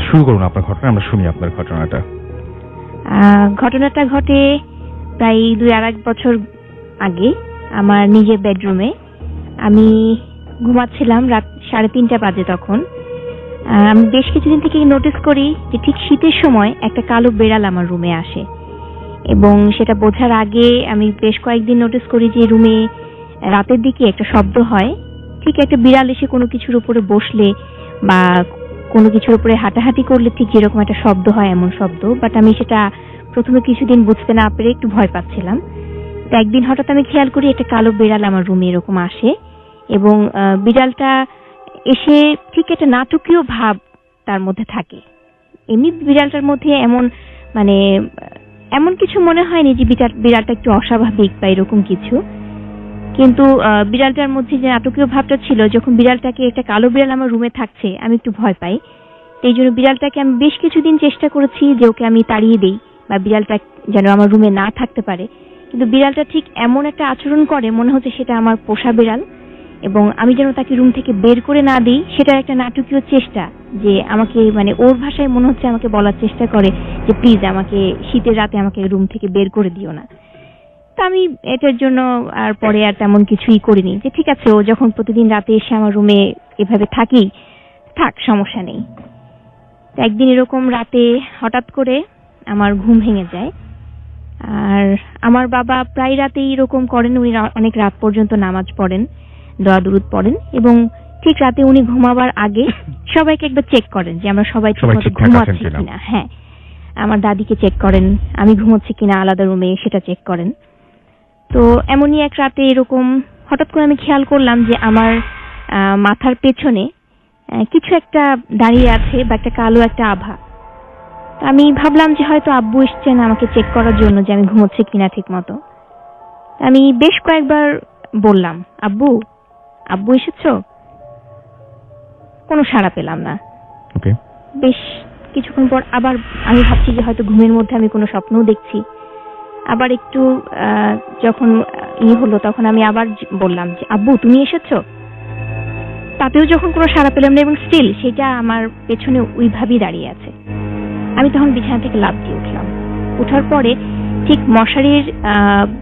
শুরু করুন আপনার ঘটনা, আমরা শুনি আপনার ঘটনাটা। ঘটনাটা ঘটে প্রায় 2-2.5 বছর আগে আমার নিজের বেডরুমে। আমি ঘুমাচ্ছিলাম, রাত 3:30 বাজে তখন। আমি বেশ কিছুদিন থেকে নোটিস করি যে ঠিক শীতের সময় একটা কালো বেড়াল আমার রুমে আসে, এবং সেটা বোঝার আগে আমি বেশ কয়েকদিন নোটিস করি যে রুমে রাতের দিকে একটা শব্দ হয়, ঠিক একটা বিড়াল এসে কোনো কিছুর উপরে বসলে বা কোনো কিছুর উপরে হাঁটাহাঁটি করলে ঠিক যেরকম একটা শব্দ হয় এমন শব্দ। বাট আমি সেটা প্রথমে কিছুদিন বুঝতে না পেরে একটু ভয় পাচ্ছিলাম। তো একদিন হঠাৎ আমি খেয়াল করি একটা কালো বিড়াল আমার রুমে এরকম আসে, এবং বিড়ালটা এসে ঠিক একটা নাটকীয় ভাব তার মধ্যে থাকে। এমনি বিড়ালটার মধ্যে এমন কিছু মনে হয়নি যে বিড়ালটা একটু অস্বাভাবিক বা এরকম কিছু, কিন্তু বিড়ালটার মধ্যে যে নাটকীয় ভাবটা ছিল, যখন বিড়ালটাকে একটা কালো বিড়াল আমার রুমে থাকছে আমি একটু ভয় পাই। এই জন্য বিড়ালটাকে আমি বেশ কিছুদিন চেষ্টা করেছি যে ওকে আমি তাড়িয়ে দেই বা বিড়ালটা যেন আমার রুমে না থাকতে পারে, কিন্তু বিড়ালটা ঠিক এমন একটা আচরণ করে মনে হচ্ছে সেটা আমার পোষা বিড়াল, এবং আমি যেন তাকে রুম থেকে বের করে না দিই সেটা একটা নাটকীয় চেষ্টা, যে আমাকে ওর ভাষায় মনে হচ্ছে আমাকে বলার চেষ্টা করে যে প্লিজ আমাকে শীতের রাতে আমাকে রুম থেকে বের করে দিও না। তা আমি এটার জন্য আর পরে আর তেমন কিছুই করিনি, যে ঠিক আছে ও যখন প্রতিদিন রাতে এসে আমার রুমে এভাবে থাক সমস্যা নেই। একদিন এরকম রাতে হঠাৎ করে আমার ঘুম ভেঙে যায়, আর আমার বাবা প্রায় রাতেই এরকম করেন, উনি অনেক রাত পর্যন্ত নামাজ পড়েন, দোয়া দুরুদ পড়েন, এবং ঠিক রাতে উনি ঘুমাবার আগে সবাইকে একবার চেক করেন যে আমরা সবাই ঠিকমতো ঘুমাচ্ছি কিনা। হ্যাঁ, আমার দাদিকে চেক করেন, আমি ঘুমোচ্ছি কিনা আলাদা রুমে সেটা চেক করেন। তো এমনই এক রাতে এরকম হঠাৎ করে আমি খেয়াল করলাম যে আমার মাথার পেছনে কিছু একটা দাঁড়িয়ে আছে বা একটা কালো একটা আভা। আমি ভাবলাম যে হয়তো আব্বু এসছেন আমাকে চেক করার জন্য যে আমি ঘুমোচ্ছি কিনা ঠিক মতো। আমি বেশ কয়েকবার বললাম, আব্বু আব্বু এসেছো? কোনো সাড়া পেলাম না। বেশ কিছুক্ষণ পর আবার আমি ভাবছি যে হয়তো ঘুমের মধ্যে আমি কোনো স্বপ্নও দেখছি। আবার একটু যখন হলো তখন আমি আবার বললাম যে আব্বু তুমি এসেছো? তাতেও যখন কোনো সাড়া পেলাম না, এবং স্টিল সেটা আমার পেছনে ওইভাবেই দাঁড়িয়ে আছে। আমি তখন বিছানা থেকে লাফ দিয়ে উঠলাম। উঠার পরে ঠিক মশারির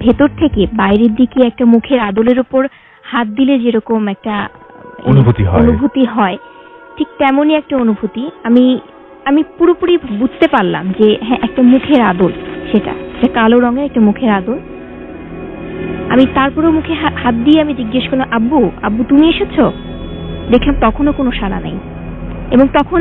ভেতর থেকে বাইরের দিকে একটা মুখের আদলের উপর হাত দিলে যেরকম একটা অনুভূতি হয়, ঠিক তেমনই একটা অনুভূতি আমি পুরোপুরি বুঝতে পারলাম যে হ্যাঁ একটা মুখের আদল, সেটা কালো রঙের একটা মুখের আদল। আমি তারপরে মুখে হাত দিয়ে আমি জিজ্ঞেস করলাম, আব্বু আব্বু তুমি এসেছো? দেখলাম তখনও কোনো সাড়া নেই, এবং তখন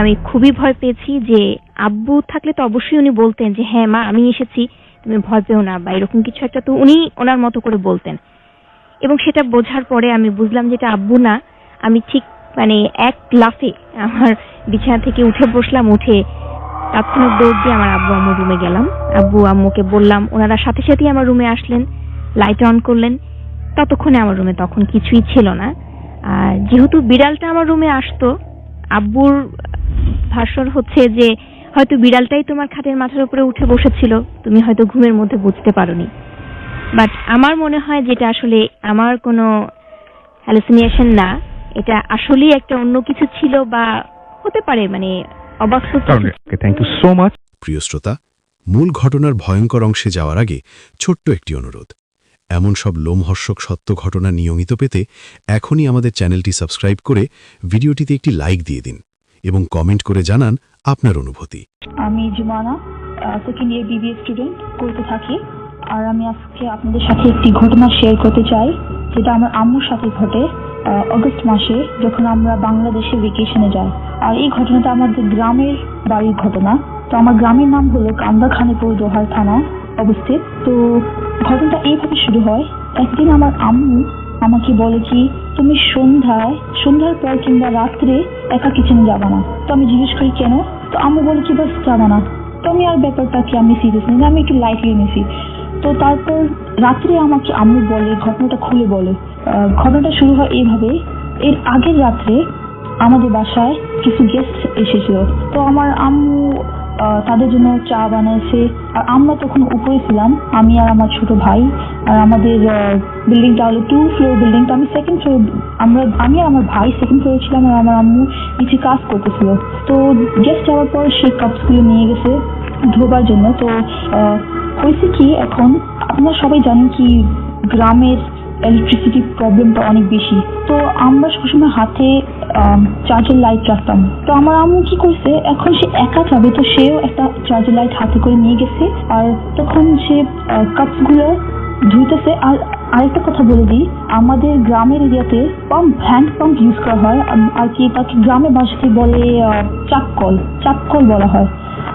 আমি খুবই ভয় পেয়েছি যে আব্বু থাকলে তো অবশ্যই উনি বলতেন যে হ্যাঁ মা আমি এসেছি, তুমি ভয় পেও না বা এরকম কিছু একটা তো উনি ওনার মতো করে বলতেন। এবং সেটা বোঝার পরে আমি বুঝলাম যে এটা আব্বু না। আমি ঠিক এক লাফে আমার বিছানা থেকে উঠে বসলাম, উঠে তৎক্ষণাৎ দৌড় দিয়ে আমার আব্বু আম্মুর রুমে গেলাম। আব্বু আম্মুকে বললাম, ওনারা সাথে সাথেই আমার রুমে আসলেন, লাইট অন করলেন। ততক্ষণে আমার রুমে তখন কিছুই ছিল না। আর যেহেতু বিড়ালটা আমার রুমে আসতো, আব্বুর ভাষ্য হচ্ছে যে হয়তো বিড়ালটাই তোমার খাটের মাথার উপরে উঠে বসেছিল, তুমি হয়তো ঘুমের মধ্যে বুঝতে পারোনি। বাট আমার মনে হয় যেটা আসলে আমার কোনো হ্যালুসিনেশন না, এটা আসলেই একটা অন্য কিছু ছিল বা হতে পারে অবাক। Thank you so much. প্রিয় শ্রোতা, মূল ঘটনার ভয়ঙ্কর অংশে যাওয়ার আগে ছোট্ট একটি অনুরোধ। এমন সব লোমহর্ষক সত্য ঘটনা নিয়মিত পেতে এখনই আমাদের চ্যানেলটি সাবস্ক্রাইব করে ভিডিওটিতে একটি লাইক দিয়ে দিন এবং কমেন্ট করে জানান আপনার অনুভূতি। আমি Jumana, second year BBA student, করতে থাকি। আর আমি আজকে আপনাদের সাথে একটি ঘটনা শেয়ার করতে চাই, যেটা আমার আম্মুর সাথে ঘটে অগস্ট মাসে, যখন আমরা বাংলাদেশে ভেকেশনে যাই। আর এই ঘটনাটা আমাদের গ্রামের বাড়ির ঘটনা। তো আমার গ্রামের নাম হলো কান্দা খানিপুর, জোহার থানা অবস্থিত। তো ঘটনাটা এইভাবে শুরু হয়। একদিন আমার আম্মু আমাকে বলে কি, তুমি সন্ধ্যার পর কিংবা রাত্রে একা কিচেনে যাবা না। তো আমি জিজ্ঞেস করি কেন? তো আম্মু বলে কি বাস যাবা না। তো আমি আর ব্যাপারটাকে আমি সিরিয়াস নিই না, আমি একটু লাইটলি নিয়েছি। তো তারপর রাত্রে আমাকে আম্মু বলে, ঘটনাটা খুলে বলে। ঘটনাটা শুরু হয় এইভাবে। এর আগের রাত্রে আমাদের বাসায় কিছু গেস্ট এসেছিল। তো আমার আম্মু তাদের জন্য চা বানাইছে, আর আমরা তখন উপরে ছিলাম, আমি আর আমার ছোট ভাই আর আমাদের বিল্ডিংটা হলো 2 ফ্লোর বিল্ডিং। তো আমি সেকেন্ড ফ্লোর, আমি আর আমার ভাই সেকেন্ড ফ্লোরে ছিলাম, আর আমার আম্মু নিচে কাজ করতেছিল। তো গেস্ট যাওয়ার পর সেই কাপসগুলো নিয়ে গেছে ধোবার জন্য। তো হয়েছে কি, এখন আপনারা সবাই জানেন কি গ্রামের ইলেকট্রিসিটি প্রবলেমটা অনেক বেশি। তো আমরা সবসময় হাতে চার্জার লাইট রাখতাম। তো আমার আম্মু কি করছে, এখন সে একা যাবে, তো সেও একটা চার্জার লাইট হাতে করে নিয়ে গেছে। আর তখন সে কাপসগুলো ধুইতেছে। আর আরেকটা কথা বলে দিই, আমাদের গ্রামের এরিয়াতে হ্যান্ড পাম্প ইউজ করা হয়, আর কি তাকে গ্রামের ভাষাতে বলে চাপকল বলা হয়।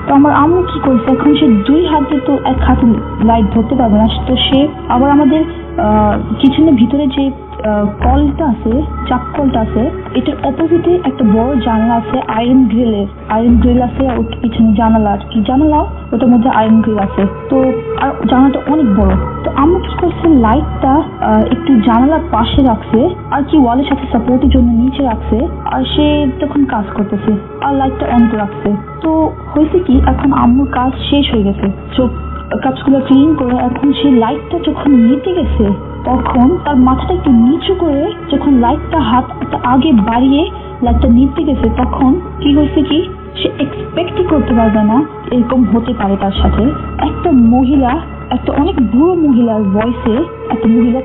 তো আমার আম্মু কি করছে, এখন সে 2 হাতে তো এক হাতে লাইট ধরতে পারবে না। তো সে আবার আমাদের কিচেনের ভিতরে যে কলটা আছে, চাপকলটা আছে, এটার অপোজিটে একটা বড় জানলা আছে, আয়রন গ্রিল আছে, ওর পিছনে জানালা, আর কি জানালা ওটার মধ্যে আয়রন গ্রিল আছে। তো আর জানালাটা অনেক বড়। তো আম্মু কি করছে, লাইটটা একটু জানালার পাশে রাখছে, আর কি ওয়ালের সাথে সাপোর্টের জন্য নিচে রাখছে, আর সে তখন কাজ করতেছে আর লাইটটা অন করে রাখছে। তো হয়েছে কি, এখন আম্মুর কাজ শেষ হয়ে গেছে, সব কাপসগুলো ক্লিন করে এখন সেই লাইটটা যখন নিতে গেছে, তখন তার মাথাটা একটু নিচু করে যখন লাইটটা হাতটা আগে বাড়িয়ে লাইটটা নিতে গেছে, তখন কি হয়েছে কি, সে এক্সপেক্টই করতে পারবে না এরকম হতে পারে তার সাথে। একটা মহিলা, একটা অনেক বুড়ো মহিলার ভয়েসে একটা মহিলা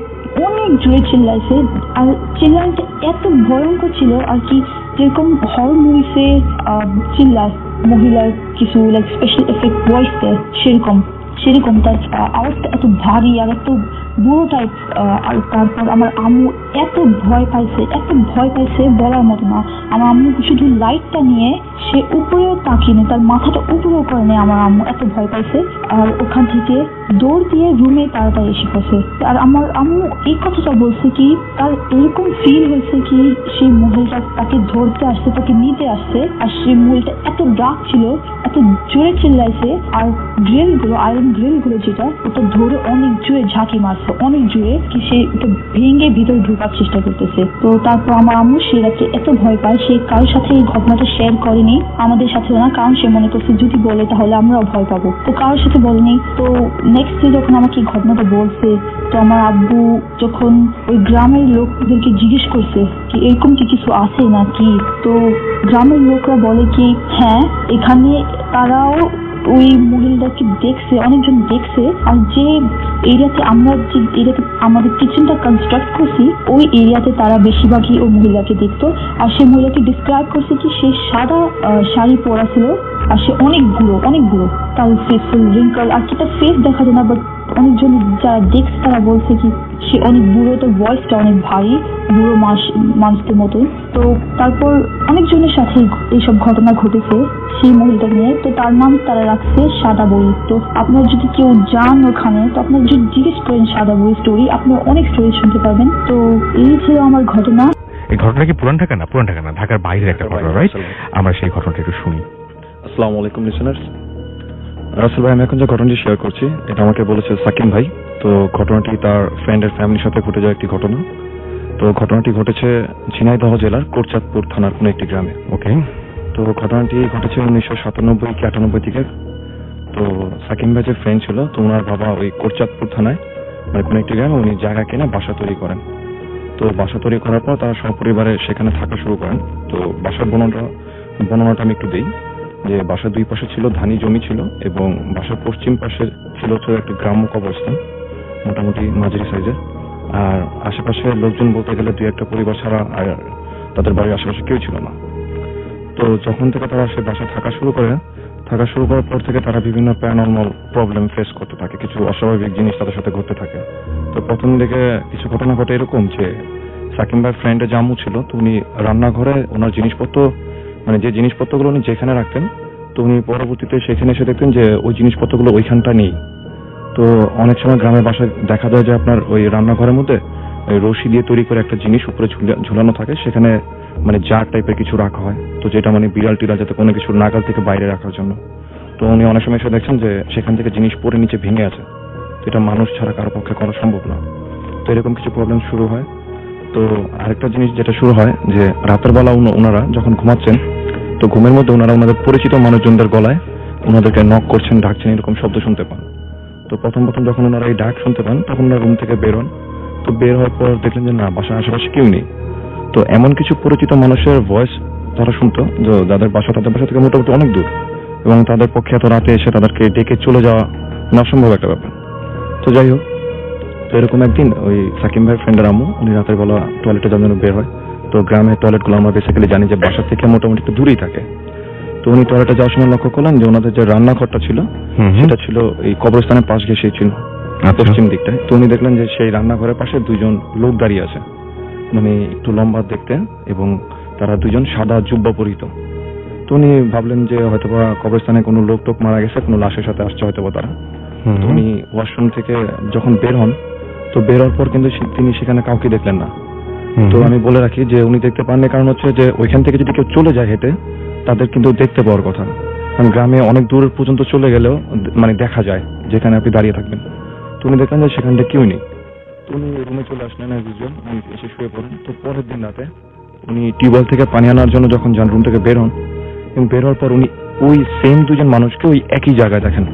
অনেক জোরে চিল্লাইছে, আর চিল্লাইটা এত ভয়ঙ্কর ছিল, আর কি যেরকম হরর মুভিসে চিল্লায় মহিলার কিছু লাইক স্পেশাল এফেক্ট ভয়েস দেয়, সেরকম তার আওয়াজটা এত ভারী আর এত বুড়ো টাইপ। আর তারপর আমার আম্মু এত ভয় পাইছে বলার মতো না। আমার আম্মু শুধু লাইটটা নিয়ে সে উপরেও তাকিয়ে নেই, তার মাথাটা উপরেও করে নেই, আমার আম্মু এত ভয় পাইছে। আর ওখান থেকে দৌড় দিয়ে রুমে তাড়াতাড়ি এসে পড়ছে। আর আমার আম্মু এই কথাটা বলছে কি, তার এরকম ফিল হয়েছে কি সেই মহিলাটা তাকে ধরতে আসছে, তাকে নিতে আসছে, আর সেই মহিলাটা এত ডাক ছিল, এত জোরে চিল্লাইছে, আর আয়রন গ্রিলগুলো যেটা, ওটা ধরে অনেক জোরে ঝাঁকি মারছে, অনেক জোরে, কি সে ওটা ভেঙে ভিতরে ঢোকার চেষ্টা করতেছে। তো তারপর আমার আম্মু সে রাতে এত ভয় পায়, সে কারোর সাথে এই ঘটনাটা শেয়ার করেনি, আমাদের সাথেও না, কারণ সে মনে করছে যদি বলে তাহলে আমরাও ভয় পাবো, তো কারোর সাথে বলেনি। তো নেক্সট ডে যখন আমাকে এই ঘটনাটা বলছে, তো আমার আব্বু যখন ওই গ্রামের লোকদেরকে জিজ্ঞেস করছে কি এরকম কি কিছু আছে নাকি, তো গ্রামের লোকরা বলে কি হ্যাঁ, এখানে তারাও ওই মহিলাটাকে দেখছে, অনেকজন দেখছে। আর যে এরিয়াতে আমাদের কিচেনটা কনস্ট্রাক্ট করছি, ওই এরিয়াতে তারা বেশিরভাগই ওই মহিলাকে দেখতো। আর সেই মহিলাকে ডিসক্রাইব করছে কি সে সাদা শাড়ি পরা ছিল, আর সে অনেক বুড়ো, তার ফেস ফুল রিঙ্কল, আর কি তার ফেস দেখা যায় না, বাট অনেকজন যারা দেখছে তারা বলছে কি সে অনেক বুড়ো, তো ভয়েসটা অনেক ভারী, বুড়ো মানুষদের মতো। তো তারপর অনেকজনের সাথে এইসব ঘটনা ঘটেছে সেই মহিলাটা নিয়ে। তো তার নাম তারা রাখছে সাদা বই। তো আপনারা যদি কেউ যান ওখানে, তো আপনারা যদি জিজ্ঞেস করেন সাদা বই স্টোরি, আপনারা অনেক স্টোরি শুনতে পারবেন। তো এই ছিল আমার ঘটনা। এই ঘটনা কি পুরান ঢাকা না ঢাকার বাইরের একটা ঘটনা, রাইট? আমরা সেই ঘটনাটা একটু শুনি। আসসালামু আলাইকুম লিসেনার্স। রাসেল ভাই, আমি এখন যে ঘটনাটি শেয়ার করছি এটা আমাকে বলেছে সাকিম ভাই। তো ঘটনাটি তার ফ্রেন্ডের ফ্যামিলির সাথে ঘটে যাওয়া একটি ঘটনা। তো ঘটনাটি ঘটেছে ঝিনাইদহ জেলার কোটচাঁদপুর থানার কোনো একটি গ্রামে। ওকে। তো ঘটনাটি ঘটেছে 1997 কি 98 দিকে। তো সাকিম ভাই যে ফ্রেন্ড ছিল, তো ওনার বাবা ওই কোটচাঁদপুর থানায় মানে কোনো একটি গ্রামে উনি জায়গা কিনে বাসা তৈরি করেন। তো বাসা তৈরি করার পর তারা সপরিবারে সেখানে থাকা শুরু করেন। তো বাসার বর্ণনাটা আমি একটু দিই, যে বাসার 2 পাশে ছিল ধানি জমি ছিল, এবং বাসার পশ্চিম পাশে ছিল একটা গ্রাম্য কবরস্থান, মোটামুটি মাঝারি সাইজের। আর আশেপাশে লোকজন বলতে গেলে 2-1টা পরিবার ছাড়া আর তাদের বাড়ির আশেপাশে কেউ ছিল না। তো যখন থেকে তারা সে বাসায় থাকা শুরু করার পর থেকে তারা বিভিন্ন প্যারানর্মাল প্রবলেম ফেস করতে থাকে, কিছু অস্বাভাবিক জিনিস তাদের সাথে ঘটতে থাকে। তো প্রথম দিকে কিছু ঘটনা ঘটে এরকম যে সাকিম ভাইয়ের ফ্রেন্ডের জামু ছিল, তো উনি রান্নাঘরে ওনার জিনিসপত্র, মানে যে জিনিসপত্রগুলো উনি যেখানে রাখতেন, তো উনি পরবর্তীতে সেখানে এসে দেখতেন যে ওই জিনিসপত্রগুলো ওইখানটা নেই। তো অনেক সময় গ্রামের বাসায় দেখা যায় যে আপনার ওই রান্নাঘরের মধ্যে ওই রশি দিয়ে তৈরি করে একটা জিনিস উপরে ঝুলানো থাকে, সেখানে মানে জার টাইপের কিছু রাখা হয়, তো যেটা মানে বিড়াল টিড়াল যাতে কোনো কিছু নাগাল থেকে বাইরে রাখার জন্য। তো উনি অনেক সময় এসে দেখছেন যে সেখান থেকে জিনিস পড়ে নিচে ভেঙে আছে, তো এটা মানুষ ছাড়া কারো পক্ষে করা সম্ভব না। তো এরকম কিছু প্রবলেম শুরু হয়। তো আরেকটা জিনিস যেটা শুরু হয় যে রাতের বেলা ওনারা যখন ঘুমাচ্ছেন, তো ঘুমের মধ্যে ওনাদের পরিচিত মানুষজনদের গলায় ওনাদেরকে নক করছেন, ডাকছেন, এরকম শব্দ শুনতে পান। তো প্রথম যখন ওনারা এই ডাক শুনতে পান তখন ওনারা রুম থেকে বের হন। তো বের হওয়ার পর দেখলেন যে না, বাসার আশেপাশে কেউ নেই। তো এমন কিছু পরিচিত মানুষের ভয়েস তারা শুনতো যে যাদের বাসা তাদের বাসা থেকে মোটামুটি অনেক দূর, এবং তাদের পক্ষে এত রাতে এসে তাদেরকে ডেকে চলে যাওয়া অসম্ভব একটা ব্যাপার। তো যাই হোক, তো এরকম একদিন ওই সাকিম ভাইয়ের ফ্রেন্ডের আম্মু উনি রাতের বেলা টয়লেটে যাওয়ার জন্য বের হয়। তো গ্রামের টয়লেটগুলো আমরা বেসিক্যালি জানি যে বাসা থেকে মোটামুটি একটু দূরেই থাকে। তো উনি টয়লেটে যাওয়ার সময় লক্ষ্য করলেন যে ওনাদের যে রান্নাঘরটা ছিল সেটা ছিল এই কবরস্থানের পাশ ঘেঁষেই ছিল, পশ্চিম দিকটায়। তো উনি দেখলেন যে সেই রান্নাঘরের পাশে দুজন লোক দাঁড়িয়ে আছে, মানে একটু লম্বা দেখতে, এবং তারা দুজন সাদা জুব্বা পরিহিত। তো উনি ভাবলেন যে হয়তোবা কবরস্থানে কোনো লোক টোক মারা গেছে, কোনো লাশের সাথে আসছে হয়তোবা তারা। তো উনি ওয়াশরুম থেকে যখন বের হন, তো বের হওয়ার পর কিন্তু তিনি সেখানে কাউকে দেখলেন না। তো আমি বলে রাখি যে উনি দেখতে পাননি, কারণ হচ্ছে যে ওইখান থেকে যদি কেউ চলে যায় হেঁটে, তাদের কিন্তু দেখতে পাওয়ার কথা। কারণ গ্রামে অনেক দূর পর্যন্ত চলে গেলেও মানে দেখা যায় যেখানে আপনি দাঁড়িয়ে থাকবেন। তো উনি দেখলেন যে সেখানটা কেউ নেই। তো উনি রুমে চলে আসলেন, উনি এসে শুয়ে পড়েন। তো পরের দিন রাতে উনি টিউবওয়েল থেকে পানি আনার জন্য যখন যান, রুম থেকে বের হন, এবং বের হওয়ার পর উনি ওই সেম দুজন মানুষকে ওই একই জায়গায় দেখেন,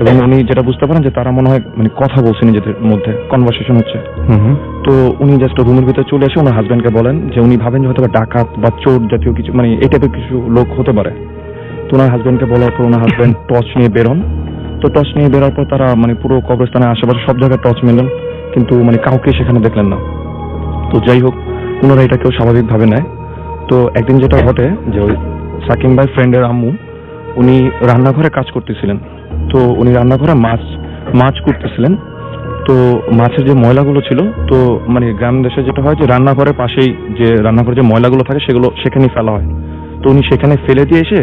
এবং উনি যেটা বুঝতে পারেন যে তারা মনে হয় মানে কথা বলছে, নিজেদের মধ্যে কনভারসেশন হচ্ছে। তো উনি জাস্ট রুমের ভিতরে চলে এসে ওনার হাজব্যান্ডকে বলেন যে উনি ভাবেন যে হয়তো ডাকাত বা চোর জাতীয় কিছু, মানে এই টাইপের কিছু লোক হতে পারে। তো ওনার হাজব্যান্ডকে বলার পর ওনার হাজব্যান্ড টর্চ নিয়ে বের হন। তো টর্চ নিয়ে বেরোর পর তারা মানে পুরো কবরস্থানের আশেপাশে সব জায়গায় টর্চ মেলেন, কিন্তু মানে কাউকে সেখানে দেখলেন না। তো যাই হোক, ওনারা এটাকেও স্বাভাবিকভাবে নেয়। তো একদিন যেটা ঘটে যে ওই সাকিম ভাই ফ্রেন্ডের আম্মু উনি রান্নাঘরে কাজ করতেছিলেন। তো উনি রান্নাঘরে মাছ করতেছিলেন। তো মাছের যে ময়লাগুলো ছিল, তো মানে গ্রাম দেশে যেটা হয় যে রান্নাঘরের পাশেই যে রান্নাঘরে যে ময়লাগুলো থাকে সেগুলো সেখানেই ফেলা হয়। তো উনি সেখানে ফেলে দিয়ে এসে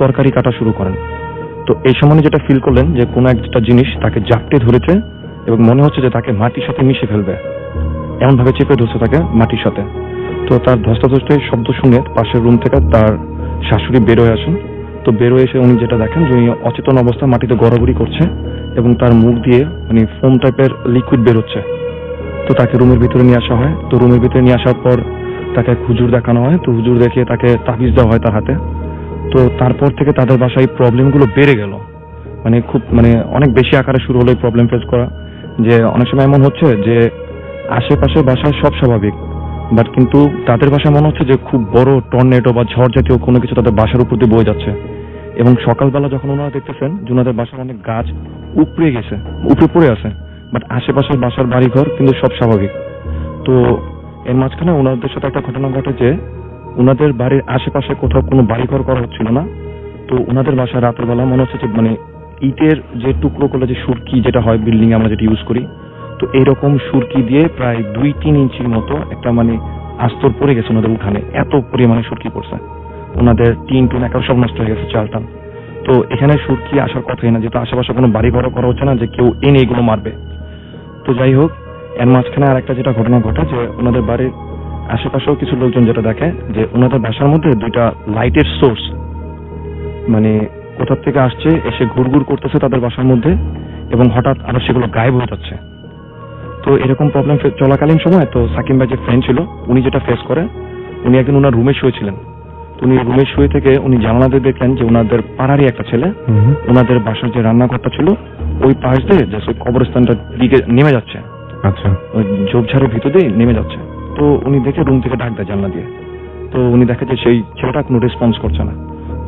তরকারি কাটা শুরু করেন। তো এই সময় যেটা ফিল করলেন যে কোনো একটা জিনিস তাকে জাপটে ধরেছে, এবং মনে হচ্ছে যে তাকে মাটির সাথে মিশে ফেলবে, এমন ভাবে চেপে ধরছে তাকে মাটির সাথে। তো তার ধস্তাধস্তির শব্দ শুনে পাশের রুম থেকে তার শাশুড়ি বেরোয় আসেন। তো বেরোয় এসে উনি যেটা দেখেন যে উনি অচেতন অবস্থায় মাটিতে গড়াগড়ি করছে, এবং তার মুখ দিয়ে মানে ফোম টাইপের লিকুইড বের হচ্ছে। তো তাকে রুমের ভিতরে নিয়ে আসা হয়। তো রুমের ভিতরে নিয়ে আসার পর তাকে হুজুর দেখানো হয়। তো হুজুর দেখিয়ে তাকে তাবিজ দেওয়া হয় তার হাতে। তো তারপর থেকে তাদের বাসায় প্রবলেমগুলো বেড়ে গেল, মানে খুব মানে অনেক বেশি আকারে শুরু হলো এই প্রবলেম ফেস করা। যে অনেক সময় এমন হচ্ছে যে আশেপাশে বাসায় সব স্বাভাবিক, বাট কিন্তু তাদের বাসায় মনে হচ্ছে যে খুব বড় টর্নেডো বা ঝড় জাতীয় কোনো কিছু তাদের বাসার উপর দিয়ে বয়ে যাচ্ছে। এবং সকালবেলা যখন ওনারা দেখতেছেন যে ওনাদের বাসার অনেক গাছ উপড়ে গেছে, উপরে পড়ে আছে, বাট আশেপাশের বাসার বাড়িঘর কিন্তু সব স্বাভাবিক। তো এর মাঝখানে ওনাদের সাথে একটা ঘটনা ঘটে যে ওনাদের বাড়ির আশেপাশে কোথাও কোনো বাড়িঘর করা হচ্ছিল না। তো ওনাদের বাসায় রাতের বেলা মনে হচ্ছে যে মানে ইটের যে টুকরো করলে যে সুরকি যেটা হয় বিল্ডিং এ আমরা যেটা ইউজ করি, তো এইরকম সুরকি দিয়ে প্রায় 2-3 ইঞ্চির মতো একটা মানে আস্তর পড়ে গেছে ওনাদের উঠানে, এত পরিমাণে সুরকি পড়ছে। ওনাদের টিন টুন একেবারে সব নষ্ট হয়ে গেছে, চালটা। তো এখানে সুরকি আসার কথাই না, যেহেতু আশেপাশে কোনো বাড়ি ঘর করা হচ্ছে না যে কেউ এনে এগুলো মারবে। তো যাই হোক, এর মাঝখানে আর একটা যেটা ঘটনা ঘটে যে ওনাদের বাড়ির আশেপাশেও কিছু লোকজন যেটা দেখে যে ওনাদের বাসার মধ্যে 2টা লাইটের সোর্স মানে কোথা থেকে আসছে, এসে ঘুরঘুর করতেছে তাদের বাসার মধ্যে, এবং হঠাৎ আবার সেগুলো গায়েব হয়ে যাচ্ছে। তো এরকম প্রবলেম চলাকালীন সময় তো সাকিম ভাই যে ফ্রেন্ড ছিল উনি যেটা ফেস করে, উনি একদিন ওনার রুমে শুয়েছিলেন। তো উনি রুমে শুয়ে থেকে উনি জানালা দিয়ে দেখলেন যে ওনাদের পাড়ারই একটা ছেলে ওনাদের বাসার যে রান্নাঘরটা ছিল ওই পাশ দিয়ে জাস্ট ওই কবরস্থানটার দিকে নেমে যাচ্ছে। আচ্ছা, ওই ঝোপঝাড়ের ভিতর দিয়ে নেমে যাচ্ছে। তো উনি দেখে রুম থেকে ডাক দেয় জানলা দিয়ে। তো উনি দেখে যে সেই ছেলেটা কোনো রেসপন্স করছে না।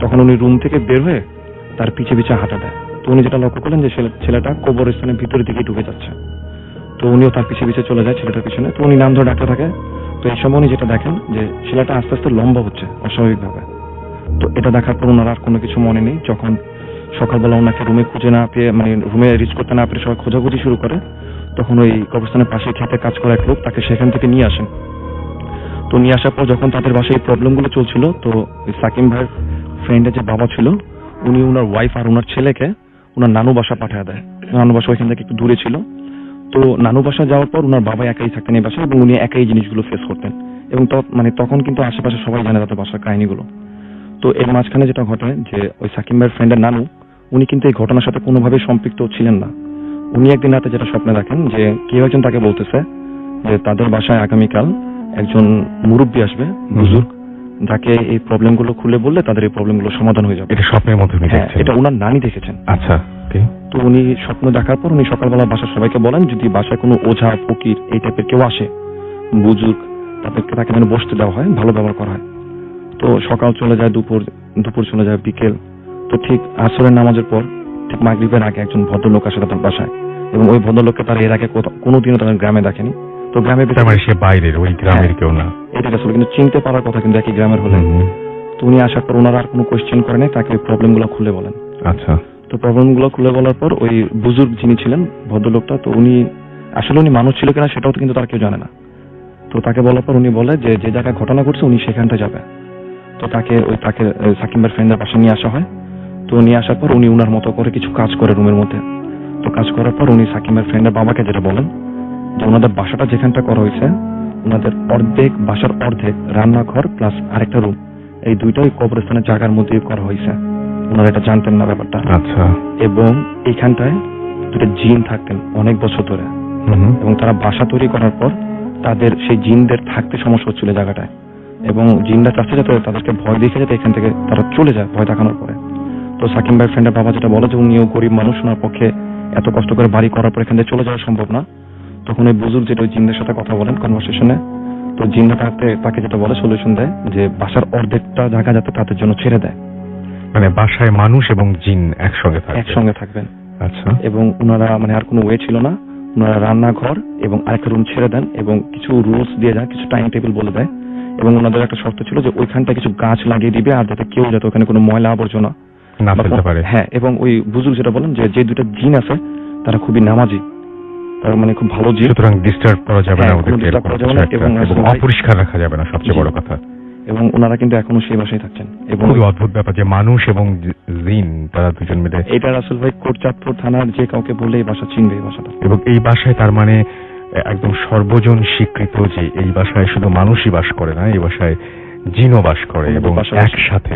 তখন উনি রুম থেকে বের হয়ে তার পিছে পিছে হাঁটা দেয়। তো উনি যেটা লক্ষ্য করলেন যে ছেলেটা কবরস্থানের ভিতরের দিকে ঢুকে যাচ্ছে। তো উনিও তার পিছে পিছে চলে যায় ছেলেটার পিছনে। তো উনি নাম ধরে ডাকতে থাকে। তো এই সময় উনি যেটা দেখেন যে ছেলেটা আস্তে আস্তে লম্বা হচ্ছে অস্বাভাবিকভাবে। তো এটা দেখার পর ওনার আর কোনো কিছু মনে নেই। যখন সকালবেলা ওনাকে রুমে খুঁজে না পেয়ে মানে রুমে রিচ করতে না পেরে সবাই খোঁজাখুঁজি শুরু করে, তখন ওই কবরস্থানের পাশে খেতে কাজ করা এক লোক তাকে সেখান থেকে নিয়ে আসেন। তো নিয়ে আসার পর যখন তাদের বাসায় এই প্রবলেমগুলো চলছিল, তো সাকিম ভাইয়ের ফ্রেন্ডের যে বাবা ছিল উনি ওনার ওয়াইফ আর ওনার ছেলেকে ওনার নানু বাসা পাঠিয়ে দেয়। নানু বাসা ওইখান থেকে একটু দূরে ছিল। তো নানু বাসা যাওয়ার পর ওনার বাবা একাই থাকতেন এই বাসায়, এবং উনি একাই জিনিসগুলো ফেস করতেন। এবং মানে তখন কিন্তু আশেপাশে সবাই জানে তাদের বাসার কাহিনীগুলো। তো এর মাঝখানে যেটা ঘটে যে ওই সাকিম ভাইয়ের ফ্রেন্ডের নানু উনি কিন্তু এই ঘটনার সাথে কোনোভাবেই সম্পৃক্ত ছিলেন না। উনি একদিন রাতে যেটা স্বপ্নে দেখেন যে কেউ একজন তাকে বলতেছে যে তাদের বাসায় আগামীকাল একজন মুরব্বী আসবে, বুজুর্গ, যাকে এই প্রবলেমগুলো খুলে বললে তাদের এই প্রবলেমগুলো সমাধান হয়ে যাবে। এটা স্বপ্নের মধ্যে এটা ওনার নানি দেখেছেন। আচ্ছা, ওকে। তো উনি স্বপ্ন দেখার পর উনি সকালবেলা বাসার সবাইকে বলেন যদি বাসায় কোনো ওঝা ফকির এই টাইপের কেউ আসে বুজুর্গ তাকে যেন বসতে দেওয়া হয়, ভালো ব্যবহার করা হয়। তো সকাল চলে যায়, দুপুর চলে যায়, বিকেল। তো ঠিক আসরের নামাজের পর ঠিক মাগরিবের আগে একজন ভদ্রলোক আসে তাদের বাসায়, এবং ওই ভদ্রলোককে তারা এর আগে কোনোদিনও তাদের গ্রামে দেখেনি। তো গ্রামে সে বাইরের, ওই গ্রামের কেউ না। এটা আসলে কিন্তু চিনতে পারার কথা কিন্তু একই গ্রামের হলে। তো উনি আসার পর ওনারা আর কোনো কোয়েশ্চেন করে নাই, তাকে প্রবলেম গুলো খুলে বলেন। আচ্ছা। তো প্রবলেম গুলো খুলে বলার পর ওই বুজুর্গ যিনি ছিলেন ভদ্রলোকটা, তো উনি আসলে উনি মানুষ ছিল কিনা সেটাও তো কিন্তু তার কেউ জানে না। তো তাকে বলার পর উনি বলে যে যে জায়গায় ঘটনা ঘটছে উনি সেখানটা যাবে। তো তাকে সাকিম ভাইয়ের ফ্রেন্ডের বাসায় নিয়ে আসা হয়। তো নিয়ে আসার পর উনি উনার মতো করে কিছু কাজ করে রুমের মধ্যে। তো কাজ করার পর উনি সাকিমের ফ্রেন্ডের বাবাকে যেটা বলেন যে ওনাদের বাসাটা যেখানটা করা হয়েছে ওনাদের বাসার অর্ধেক রান্নাঘর প্লাস আরেকটা রুম, এই দুইটাই কবরস্থানের জায়গার মধ্যে করা হয়েছে। ওনারা এটা জানতেন না ব্যাপারটা। আচ্ছা। এবং এইখানটায় দুটো জিন থাকতেন অনেক বছর ধরে, এবং তারা বাসা তৈরি করার পর তাদের সেই জিনদের থাকতে সমস্যা হচ্ছিল জায়গাটায়, এবং জিনরা চাচ্ছে যাতে তাদেরকে ভয় দেখে যাতে এখান থেকে তারা চলে যায় ভয় দেখানোর পরে। তো সাকিম ভাইয়ের ফ্রেন্ডের বাবা যেটা বলে যে উনিও গরিব মানুষ, ওনার পক্ষে এত কষ্ট করে বাড়ি করার পর এখান থেকে চলে যাওয়া সম্ভব না। তখন ওই বুজুর্গ যেটা ওই জিনদের সাথে কথা বলেন কনভারসেশনে, তো জিনরা তাকে যেটা বলে সলিউশন দেয় যে বাসার অর্ধেকটা জায়গা যাতে তাদের জন্য ছেড়ে দেয়, মানে বাসায় মানুষ এবং জিন একসঙ্গে থাকবেন। আচ্ছা। এবং ওনারা মানে আর কোনো ওয়ে ছিল না, ওনারা রান্নাঘর এবং আরেকটা রুম ছেড়ে দেন এবং কিছু রুলস দিয়ে যায়, কিছু টাইম টেবিল বলে দেয়, এবং ওনাদের একটা শর্ত ছিল যে ওইখানটা কিছু গাছ লাগিয়ে দিবে আর যাতে কেউ যাতে ওখানে কোনো ময়লা আবর্জনা না ফেলতে পারে। হ্যাঁ, এবং ওই বুজুর্গ যেটা বলেন যে দুটো জিন আছে তারা খুবই নামাজি, তারা মানে খুব ভালো জিন, সুতরাং ডিস্টার্ব করা যাবে না এবং অপরিষ্কার রাখা যাবে না, সবচেয়ে বড় কথা। এবং ওনারা কিন্তু এখনো সেই বাসায় থাকছেন। এবং খুবই অদ্ভুত ব্যাপার যে মানুষ এবং জিন তারা দুজন মিলে। এটা রাসেল ভাই কোটচাঁদপুর থানার যে কাউকে বলে এই বাসা চিনবে, এই বাসাটা। এবং এই বাসায় তার মানে একদম সর্বজন স্বীকৃত যে এই বাসায় শুধু মানুষই বাস করে না, এই বাসায় জিনও বাস করে এবং একসাথে,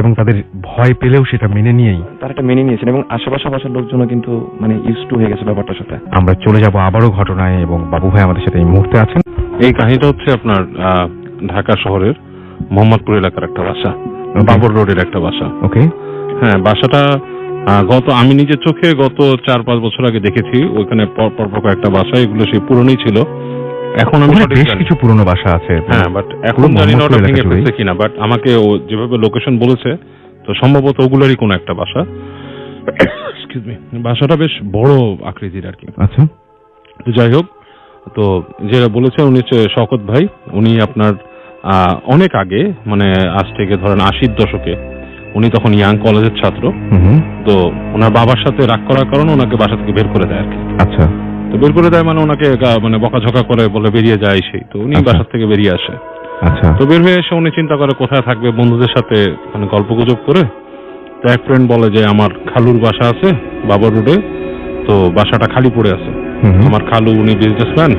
এবং তাদের ভয় পেলেও সেটা মেনে নিয়েই তারা এটা মেনে নিয়েছেন, এবং আশেপাশে বাসার লোকজনও কিন্তু মানে ইউজ টু হয়ে গেছে ব্যাপারটার সাথে। আমরা চলে যাব আবারও ঘটনায়, এবং বাবু ভাই আমাদের সাথে এই মুহূর্তে আছেন। এই কাহিনীটা হচ্ছে আপনার ঢাকা শহরের মোহাম্মদপুর এলাকার একটা বাসা, বাবর রোডের একটা বাসা। ওকে। হ্যাঁ, বাসাটা আমি নিজের চোখে গত 4-5 বছর আগে দেখেছি। ওইখানে পরপর একটা বাসা, এগুলো সেই পুরনোই ছিল। এখন আমি বেশ কিছু পুরনো বাসা আছে। হ্যাঁ, বাট এখন জানি না ওটা ভেঙে ফেলছে কিনা, বাট আমাকে ও যেভাবে লোকেশন বলেছে তো সম্ভবত ওগুলোরই কোনো একটা বাসা। Excuse me. বাসাটা বেশ বড় আকৃতির আর কি। আচ্ছা। তো যাই হোক, তো যেটা বলেছে উনি হচ্ছে শওকত ভাই, উনি আপনার অনেক আগে মানে আজ থেকে ধরেন 80-র দশকে, উনি তখন ইয়াং কলেজের ছাত্র। তো ওনার বাবার সাথে রাগ করার কারণে ওনাকে বাসা থেকে বের করে দেয় আর কি। আচ্ছা। তো বের করে দেয় মানে ওনাকে মানে বকাঝকা করে, বলে বেরিয়ে যায় সেই। তো উনি বাসা থেকে বেরিয়ে আসে। আচ্ছা। তো বের হয়ে এসে উনি চিন্তা করে কোথায় থাকবে, বন্ধুদের সাথে মানে গল্প গুজব করে। তো এক ফ্রেন্ড বলে যে আমার খালুর বাসা আছে বাবর রোডে, তো বাসাটা খালি পড়ে আছে। আমার খালু উনি বিজনেসম্যান,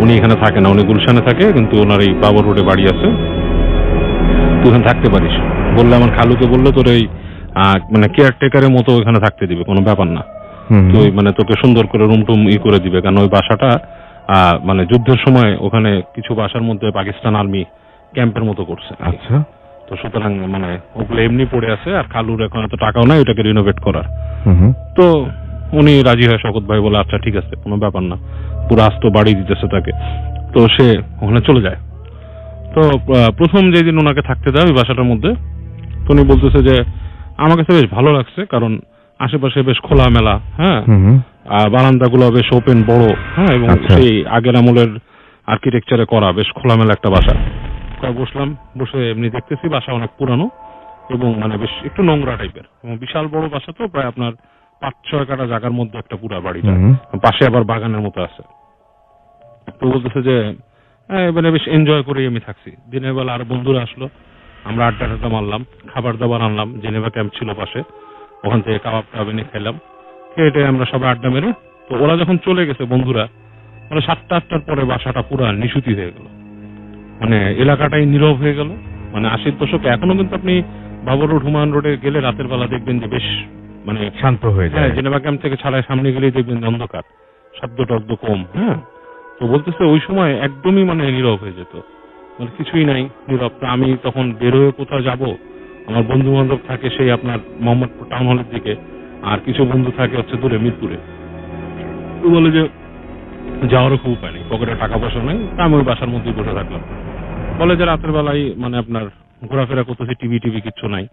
উনি এখানে থাকে না, উনি গুলশানে থাকে, কিন্তু ওনার এই বাবর রোডে বাড়ি আছে, তুই এখানে থাকতে পারিস। বললে আমার খালুকে বললে তোর এই মানে কেয়ারটেকারের মতো ওখানে থাকতে দিবে, কোনো ব্যাপার না। তুই মানে তোকে সুন্দর করে রুম টুম করে দিবে, কারণ ওই বাসাটা মানে যুদ্ধের সময় ওখানে কিছু বাসার মধ্যে পাকিস্তান আর্মি ক্যাম্পের মতো করছে। আচ্ছা। তো সুতরাং মানে ওগুলো এমনি পড়ে আছে, আর খালুর এখন এত টাকাও নাই ওটাকে রিনোভেট করার। তো উনি রাজি হয়, শওকত ভাই বলে আচ্ছা ঠিক আছে, কোনো ব্যাপার না, পুরো আস্ত বাড়ি দিতেছে তাকে। তো সে ওখানে চলে যায়। তো প্রথম যেদিন ওনাকে থাকতে দেয় ওই বাসাটার মধ্যে, তো উনি বলতেছে যে আমার কাছে বেশ ভালো লাগছে, কারণ আশেপাশে বেশ খোলামেলা, হ্যাঁ, বারান্দাগুলো বেশ ওপেন বড়, হ্যাঁ, এবং সেই আগের আমলের আর্কিটেকচারে করা বেশ খোলামেলা একটা বাসা। বসলাম, বসে এমনি দেখতেছি বাসা অনেক পুরানো এবং মানে বেশ একটু নোংরা টাইপের, এবং বিশাল বড় বাসা, তো প্রায় আপনার 5-6 কাঠা জায়গার মধ্যে একটা পুরা বাড়িটা, পাশে আবার বাগানের মতো আছে। তো বলতেছে যে এবারে বেশ এনজয় করে আমি থাকছি। দিনের বেলা আর বন্ধুরা আসলো, আমরা আড্ডা মারলাম, খাবার দাবার আনলাম, জেনেভা ক্যাম্প ছিল পাশে, ওখান থেকে কাবাব টাবাব এনে খেলাম, খেয়ে আমরা সবাই আড্ডা মেরে। তো ওরা যখন চলে গেছে বন্ধুরা, মানে 7টা-8টার পরে বাসাটা পুরা নিশুতি হয়ে গেল, মানে এলাকাটাই নীরব হয়ে গেল। মানে 80-র দশকে এখনো কিন্তু আপনি বাবর রোড, হুমায়ুন রোডে গেলে রাতের বেলা দেখবেন যে বেশ মানে শান্ত হয়ে যায়। জেনেভা ক্যাম্প থেকে ছাড়াই সামনে গেলেই দেখবেন অন্ধকার, শব্দ টব্দ কম। হ্যাঁ, তো বলতেছে ওই সময় একদমই মানে নীরব হয়ে যেত, মানে কিছুই নাই, নীরব। আমি তখন বের হয়ে কোথাও যাব, আমার বন্ধু বান্ধব থাকে সেই আপনার মোহাম্মদপুর টাউন হলের দিকে, আর কিছু বন্ধু থাকে হচ্ছে দূরে মিরপুরে। তো বলে যে যাওয়ারও খুব উপায় নেই, পকেটে টাকা পয়সা নেই, তা আমি ওই বাসার মধ্যেই বসে থাকলাম। বলে যে রাতের বেলায় মানে আপনার ঘোরাফেরা করতেছি, টিভি কিচ্ছু নাই,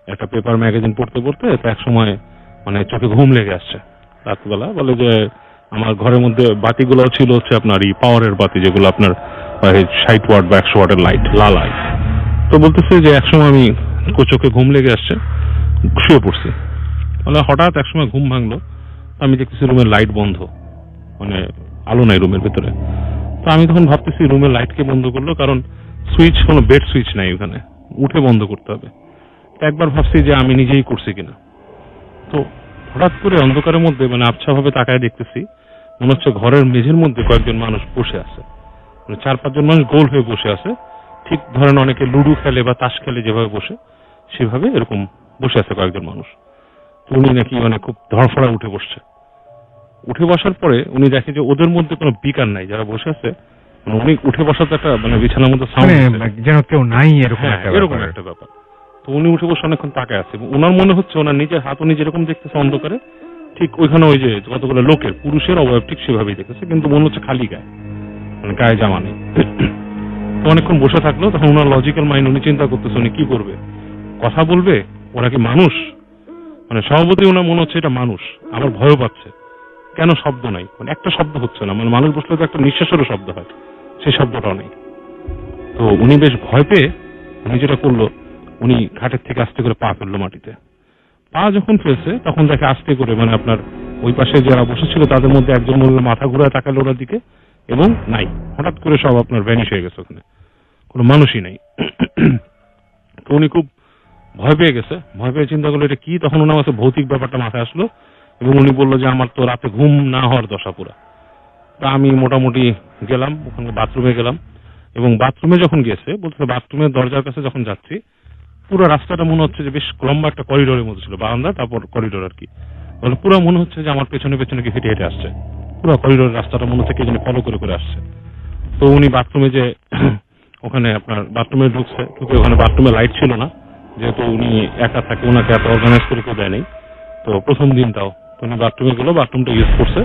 একটা পেপার ম্যাগাজিন পড়তে পড়তে তো এক সময় মানে চোখে ঘুম লেগে আসছে রাতবেলা। বলে যে আমার ঘরের মধ্যে বাতিগুলো ছিল হচ্ছে আপনার এই পাওয়ারের বাতি, যেগুলো আপনার 60 ওয়াট বা 100 ওয়াটের লাইট, লাল লাইট। তো বলতেছে যে একসময় আমি চোখে ঘুম লেগে আসছে, শুয়ে পড়ছি। বলে হঠাৎ একসময় ঘুম ভাঙলো, আমি দেখতেছি রুমের লাইট বন্ধ, মানে আলো নাই রুমের ভিতরে। তো আমি তখন ভাবতেছি রুমের লাইট কে বন্ধ করলো, কারণ সুইচ, কোনো বেড সুইচ নাই ওখানে, উঠে বন্ধ করতে হবে। একবার ভাবছি যে আমি নিজেই করছি কিনা। তো হঠাৎ করে অন্ধকারের মধ্যে মানে আবছা ভাবে তাকায় দেখতেছি মনে হচ্ছে ঘরের মেঝের মধ্যে কয়েকজন মানুষ বসে আছে, মানে 4-5 জন মানুষ গোল হয়ে বসে আছে, ঠিক ধরেন অনেকে লুডো খেলে বা তাস খেলে যেভাবে বসে সেভাবে এরকম বসে আছে কয়েকজন মানুষ। তো উনি নাকি মানে খুব ধড়ফড়া উঠে বসছে। উঠে বসার পরে উনি দেখে যে ওদের মধ্যে কোনো বিকার নাই, যারা বসে আছে মানে উনি উঠে বসাতে একটা মানে বিছানার মধ্যে সাউন্ড যেন কেউ নাই, এরকম একটা ব্যাপার। তো উনি উঠে বসে অনেকক্ষণ তাকায় আছে, ওনার মনে হচ্ছে ওনার নিজের হাত উনি যেরকম দেখতেছে অন্ধকারে, ঠিক ওইখানে ওই যে কতগুলো লোকের পুরুষের অবয়ব ঠিক সেভাবেই দেখতেছে, কিন্তু মনে হচ্ছে খালি গায়ে, মানে গায়ে জামা নেই। তো অনেকক্ষণ বসে থাকলো, তখন ওনার লজিক্যাল মাইন্ড উনি চিন্তা করতেছে উনি কি করবে, কথা বলবে, ওরা কি মানুষ, মানে স্বভাবতই ওনার মনে হচ্ছে এটা মানুষ, আমার ভয়ও পাচ্ছে, কেন শব্দ নাই, মানে একটা শব্দ হচ্ছে না, মানে মানুষ বসলে তো একটা নিঃশ্বাসেরও শব্দ হয়, সেই শব্দটাও নেই। তো উনি বেশ ভয় পেয়ে উনি যেটা করলো, উনি ঘাটের থেকে আস্তে করে পা ফেললো মাটিতে। পা যখন ফেলছে তখন দেখে আস্তে করে মানে আপনার ওই পাশে যারা বসেছিল তাদের মধ্যে একজন মহিলা মাথা ঘুরায় তাকালো ওনার দিকে, এবং নাই, হঠাৎ করে সব আপনার ভ্যানিশ হয়ে গেছে, ওখানে কোনো মানুষই নেই। তো উনি খুব ভয় পেয়ে গেছে, ভয় পেয়ে চিন্তা করলো এটা কি। তখন ওনার কাছে ভৌতিক ব্যাপারটা মাথায় আসলো, এবং উনি বললো যে আমার তো রাতে ঘুম না হওয়ার দশা পুরা। তা আমি মোটামুটি গেলাম ওখানে, বাথরুমে গেলাম, এবং বাথরুমে যখন গেছে বলতে বাথরুমের দরজার কাছে যখন যাচ্ছি, পুরো রাস্তাটা মনে হচ্ছে যে বেশ লম্বা একটা করিডোরের মধ্যে ছিল, বারান্দা তারপর করিডোর আর কি। পুরো মনে হচ্ছে যে আমার পেছনে পেছনে কি হেঁটে হেঁটে আসছে, পুরো করিডোরের রাস্তাটা মনে হচ্ছে কে যেন ফলো করে করে আসছে। তো উনি বাথরুমে যে ওখানে আপনার বাথরুমে ঢুকছে, ঢুকে ওখানে বাথরুমে লাইট ছিল না, যেহেতু উনি একা থাকে, ওনাকে এত অর্গানাইজ করে কেউ দেয় নেই। তো প্রথম দিনটাও উনি বাথরুমে গেলো, বাথরুমটা ইউজ করছে,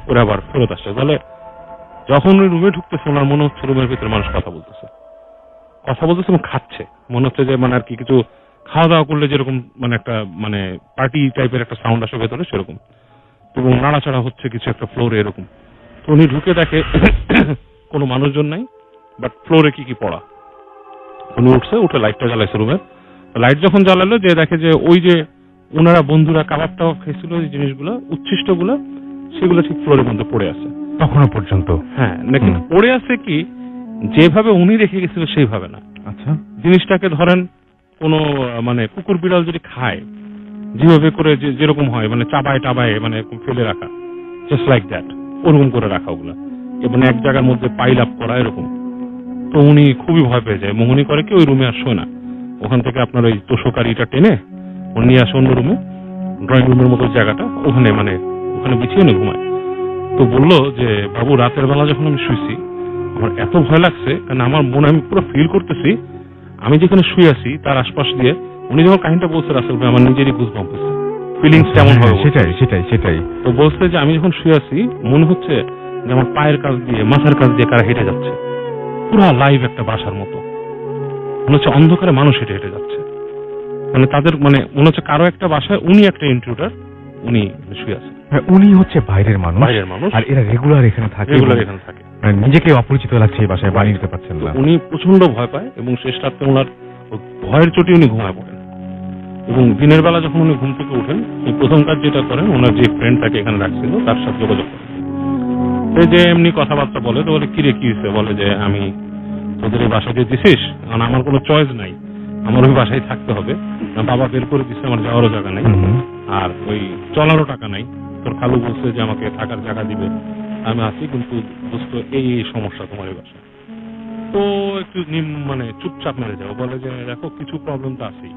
করে আবার ফেরত আসছে। তাহলে যখন উনি রুমে ঢুকতেছে ওনার মনে হচ্ছে রুমের ভিতরে মানুষ কথা বলতেছে এবং খাচ্ছে, মনে হচ্ছে যে মানে আর কি কিছু খাওয়া দাওয়া করলে যেরকম মানে একটা মানে পার্টি টাইপের একটা সাউন্ড আসে ভেতরে সেরকম, এবং নাড়াচাড়া হচ্ছে কিছু একটা ফ্লোরে এরকম। তো উনি ঢুকে দেখে কোনো মানুষজন নাই, বাট ফ্লোরে কি পড়া। উনি উঠছে, উঠে লাইটটা জ্বালাইছে রুমের। লাইট যখন জ্বালালো, যে দেখে যে ওই যে ওনারা বন্ধুরা কাবাব টাবাব খেয়েছিল, ওই জিনিসগুলো উচ্ছিষ্টগুলো সেগুলো ঠিক ফ্লোরের মধ্যে পড়ে আছে তখনো পর্যন্ত। হ্যাঁ, নাকি পড়ে আছে কি যেভাবে উনি রেখে গেছিল সেইভাবে না। আচ্ছা, জিনিসটাকে ধরেন কোনো মানে কুকুর বিড়াল যদি খায় যেভাবে করে যেরকম হয়, মানে চাবায় টাবায় মানে ফেলে রাখা, জাস্ট লাইক দ্যাট, ওরকম করে রাখা ওগুলা, এবং এক জায়গার মধ্যে পাইল আপ করা এরকম। তো উনি খুবই ভয় পেয়ে যায়, মোহনী করে কি ওই রুমে আর শোয় না, ওখান থেকে আপনার ওই তোষকারিটা টেনে উনি নিয়ে আসে অন্য রুমে, ড্রয়িং রুমের মতো জায়গাটা, ওখানে মানে ওখানে বিছিয়ে উনি ঘুমায়। তো বললো যে বাবু রাতের বেলা যখন আমি শুয়েছি আমার এত ভয় লাগছে, কারণ আমার মনে আমি পুরো ফিল করতেছি আমি যেখানে শুয়ে আছি তার আশপাশ দিয়ে, উনি যখন কাহিনীটা বলছে রাসেল ভাই আমার নিজেরই গুজবাম্প হচ্ছে, ফিলিংস কেমন হবে। সেটাই তো বলছে যে আমি যখন শুয়ে আছি মনে হচ্ছে যে আমার পায়ের কাছ দিয়ে মাথার কাছ দিয়ে কারা হেঁটে যাচ্ছে, পুরা লাইভ একটা বাসার মতো, মনে হচ্ছে অন্ধকারে মানুষ হেঁটে হেঁটে যাচ্ছে, মানে তাদের মানে মনে হচ্ছে কারো একটা বাসায় উনি একটা ইন্ট্রুডার, উনি শুয়ে আছে। উনি হচ্ছে বাইরের মানুষ, আর এরা রেগুলার এখানে থাকে, নিজেকে অপরিচিত লাগছে এই বাসায়, বানিয়ে দিতে পারছেন না। উনি প্রচন্ড ভয় পায়, এবং শেষ রাতে ওনার ভয়ের চোটে উনি ঘুমায় পড়েন, এবং দিনের বেলা যখন উনি ঘুম থেকে উঠেন এই প্রথম কাজ যেটা করেন, ওনার যে ফ্রেন্ড তাকে এখানে রাখছিল তার সাথে যোগাযোগ করেন, যে এমনি কথাবার্তা বলে। তো বলে কিরে কি হয়েছে, বলে যে আমি তোদের এই বাসায় যে দিছিস, কারণ আমার কোনো চয়েস নাই, আমার ওই বাসায় থাকতে হবে, বাবা বের করে দিচ্ছে, আমার যাওয়ারও জায়গা নেই, আর ওই চলারও টাকা নাই, তোর খালু বলছে যে আমাকে থাকার জায়গা দিবে, আমি আছি, কিন্তু দোস্ত এই সমস্যা তোমার এই বাসায়। তো একটু মানে চুপচাপ মেরে যাও, বলে যে দেখো কিছু প্রবলেম তো আছেই,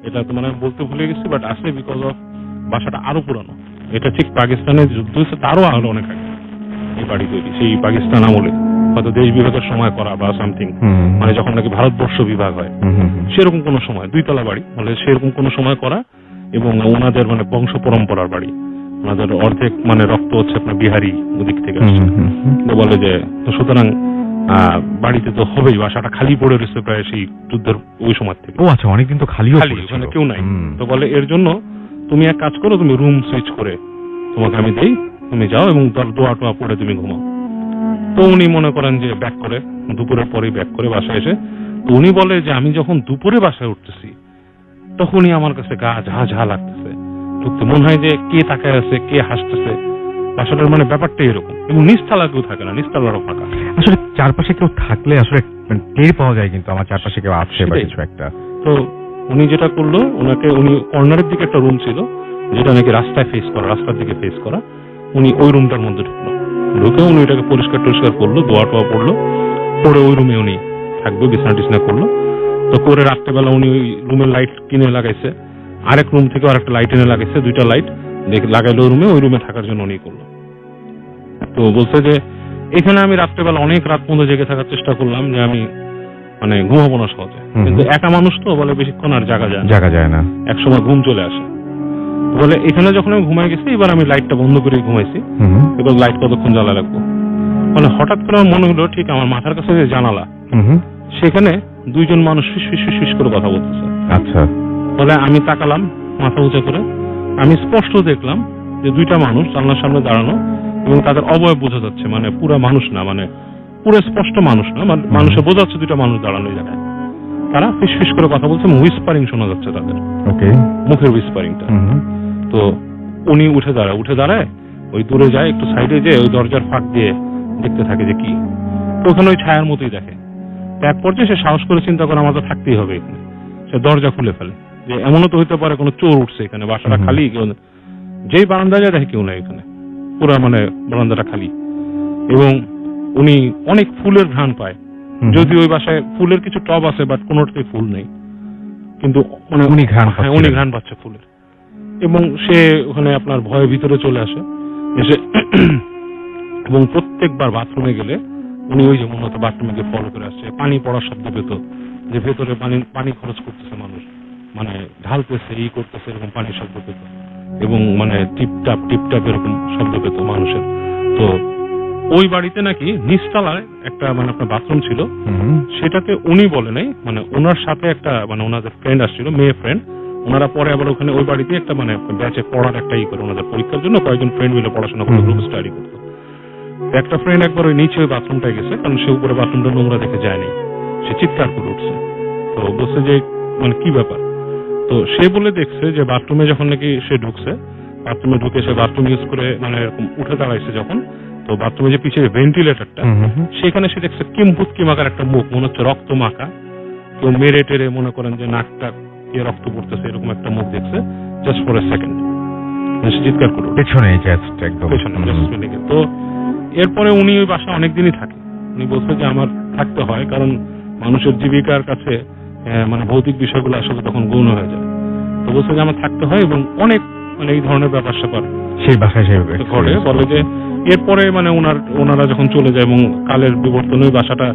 এটা তো মানে বলতে ভুলে গেছি, বাট আসে বিকজ অফ বাসাটা আরো পুরানো, এটা ঠিক পাকিস্তানের যুদ্ধ হয়েছে তারও আরো অনেক আগে এই বাড়ি তৈরি, সেই পাকিস্তান আমলে হয়তো দেশ বিভাগের সময় করা বা সামথিং, মানে যখন নাকি ভারতবর্ষ বিভাগ হয় সেরকম কোন সময়, 2 তলা বাড়ি, মানে সেরকম কোন সময় করা, এবং ওনাদের মানে বংশ পরম্পরার বাড়ি, ওনাদের অর্ধেক মানে রক্ত হচ্ছে আপনার বিহারি ওদিক থেকে আসছে। তো বলে যে তো সুতরাং বাড়িতে তো হবেই, বাসাটা খালি পড়ে রয়েছে প্রায় সেই যুদ্ধের ওই সময় থেকে। ও আচ্ছা, অনেকদিন তো খালি, ওখানে কেউ নাই। তো বলে এর জন্য তুমি এক কাজ করো, তুমি রুম সুইচ করে তোমাকে আমি দেই, তুমি যাও এবং তার দোয়া টোয়া পড়ে তুমি ঘুমাও। তো উনি মনে করেন যে ব্যাক করে, দুপুরের পরেই ব্যাক করে বাসায় এসে, তো উনি বলে যে আমি যখন দুপুরে বাসায় উঠতেছি তখনই আমার কাছে গা ঝা ঝা লাগতেছে, ঢুকতে মনে হয় যে কে তাকায় আছে, কে হাসতেছে, বাসাটার মানে ব্যাপারটা এরকম। এবং নিচতলা কেউ থাকে না, নিচতলারও ফাঁকা। আসলে চারপাশে কেউ থাকলে আসলে টের পাওয়া যায় কিন্তু আমার চারপাশে কেউ আছে বা কিছু একটা। তো উনি যেটা করলো, উনি কর্নারের দিকে একটা রুম ছিল যেটা নাকি রাস্তায় ফেস করা, রাস্তার দিকে ফেস করা, উনি ওই রুমটার মধ্যে ঢুকলো। ঢুকে উনি ওইটাকে পরিষ্কার টরিষ্কার করলো, দোয়া টোয়া পড়লো, পরে ওই রুমে উনি থাকবে, বিছনা টিছনা করলো। তো করে রাত্রেবেলা উনি ওই রুমের লাইট কিনে লাগাইছে, আরেক রুম থেকে আরেকটা লাইট এনে লাগাইছে, দুইটা লাইট লাগাইলো রুমে, ওই রুমে থাকার জন্য উনি করলো। তো বলছে যে এখানে আমি রাত্রেবেলা অনেক রাত পর্যন্ত জেগে থাকার চেষ্টা করলাম যে আমি মানে ঘুমাবো না সহজে, কিন্তু একা মানুষ তো বলে বেশিক্ষণ আর জাগা যায় না, একসময় ঘুম চলে আসে। বলে এখানে যখন আমি ঘুমাই গেছি, এবার আমি লাইটটা বন্ধ করে ঘুমাইছি, এবার লাইট কতক্ষণ জ্বালা রাখবো। মানে হঠাৎ করে আমার মনে হলো ঠিক আমার মাথার কাছে যে জানালা, সেখানে দুইজন মানুষ ফিস ফিস ফিস ফিস করে কথা বলতেছে। আচ্ছা। বলে আমি তাকালাম মাথা উঁচা করে, আমি স্পষ্ট দেখলাম যে দুইটা মানুষ জানলার সামনে দাঁড়ানো এবং তাদের অবয়ব বোঝা যাচ্ছে, মানে পুরো মানুষ না, মানে পুরো স্পষ্ট মানুষ না, মানে মানুষে বোঝা যাচ্ছে দুইটা মানুষ দাঁড়ানো এই জায়গায়। তারা ফিস ফিস করে কথা বলছে, হুইসপারিং শোনা যাচ্ছে তাদের, মুখের হুইসপারিংটা। তো উনি উঠে দাঁড়ায় ওই দূরে যায়, একটু সাইডে যেয়ে ওই দরজার ফাঁক দিয়ে দেখতে থাকে যে কি। তো ওখানে ওই ছায়ার মতোই দেখে। এক পর্যায়ে সে সাহস করে চিন্তা করে আমাদের থাকতেই হবে এখানে, সে দরজা খুলে ফেলে যে এমনও তো হইতে পারে কোনো চোর উঠছে এখানে, বাসাটা খালি, যেই বারান্দায় যায় দেখে কেউ নাই এখানে, পুরো মানে বারান্দাটা খালি। এবং উনি অনেক ফুলের ঘ্রাণ পায়, যদি ওই বাসায় ফুলের কিছু টব আছে বাট কোনোটাতেই ফুল নেই, কিন্তু মানে উনি ঘ্রাণ পাচ্ছে ফুলের। এবং সে ওখানে আপনার ভয়ের ভিতরে চলে আসে এসে এবং প্রত্যেকবার বাথরুমে গেলে উনি ওই যে মূলত বাথরুমে গিয়ে ফলো করে আসছে, পানি পড়ার শব্দ পেত, যে ভেতরে পানি খরচ করতেছে মানুষ, মানে ঢালতেছে, করতেছে, এরকম পানির শব্দ পেত এবং মানে টিপটাপ এরকম শব্দ পেত মানুষের। তো ওই বাড়িতে নাকি নিচতলায় একটা মানে আপনার বাথরুম ছিল, সেটাকে উনি বলে নাই, মানে ওনার সাথে একটা মানে ওনাদের ফ্রেন্ড আসছিল, মেয়ে ফ্রেন্ড, ওনারা পরে আবার ওখানে ওই বাড়িতে একটা মানে ব্যাচে পড়ার একটা করে ওনাদের পরীক্ষার জন্য কয়েকজন ফ্রেন্ড মিলে পড়াশোনা করে গ্রুপ স্টাডি করতো। একটা ফ্রেন্ড একবার ওই নিচে ওই বাথরুমটায় গেছে, কারণ সে উপরে বাথরুমটা নোংরা দেখে যায়নি, সে চিৎকার করে উঠছে। তো বলছে যে মানে কি ব্যাপার। তো সে বলে দেখছে যে বাথরুমে যখন নাকি সে ঢুকছে, বাথরুমে ঢুকে সে বাথরুম ইউজ করে মানে এরকম উঠে দাঁড়াইছে যখন, তো বাথরুমে যে পিছিয়ে ভেন্টিলেটরটা, সেখানে সে দেখছে কিমাকার একটা মুখ, মনে হচ্ছে রক্ত মাখা, কেউ মেরে টেরে মনে করেন যে নাকটা কে রক্ত পড়তেছে, এরকম একটা মুখ দেখছে জাস্ট ফর এ সেকেন্ড। সে চিৎকার করে পেছনে। তো এরপরে উনি ওই বাসা অনেকদিনই থাকে। উনি বলছে যে আমার থাকতে হয়, কারণ মানুষের জীবিকার কাছে মানে ভৌতিক বিষয়গুলো আসলে তখন গৌণ হয়ে যায়। তো বলছে যে আমার থাকতে হয় এবং অনেক মানে এই ধরনের ব্যাপার স্যাপার সেই বাসায় ঘটে। বলে যে এরপরে মানে ওনারা যখন চলে যায় এবং কালের বিবর্তনে ওই বাসাটা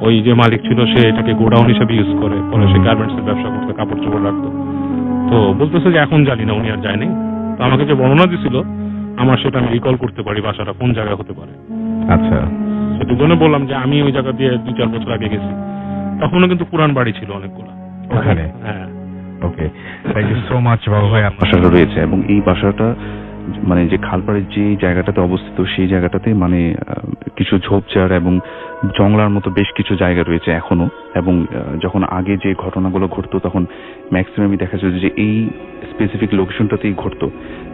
ওই যে মালিক ছিল সে এটাকে গোডাউন হিসেবে ইউজ করে, পরে সে গার্মেন্টস এর ব্যবসা করতে, কাপড় চোপড় রাখতো। তো বলতেছে যে এখন জানি না, উনি আর যায়নি। তো আমাকে যে বর্ণনা দিছিল আমার সেটা আমি রিকল করতে পারি বাসাটা কোন জায়গায় হতে পারে। আচ্ছা, সেটার জন্য বললাম যে আমি ওই জায়গা দিয়ে 2-4 বছর আগে গেছি, তখনও কিন্তু পুরান বাড়ি ছিল অনেকগুলো ওখানে। হ্যাঁ, ওকে, থ্যাংক ইউ সো মাচ বাবু ভাই। বাসাটা রয়েছে এবং এই বাসাটা মানে যে খালপাড়ের যে জায়গাটাতে অবস্থিত, সেই জায়গাটাতে মানে কিছু ঝোপঝাড় এবং জংলার মতো বেশ কিছু জায়গা রয়েছে এখনো। এবং যখন আগে যে ঘটনাগুলো ঘটতো তখন ম্যাক্সিমামই দেখা যেত যে এই স্পেসিফিক লোকেশনটাতেই ঘটতো।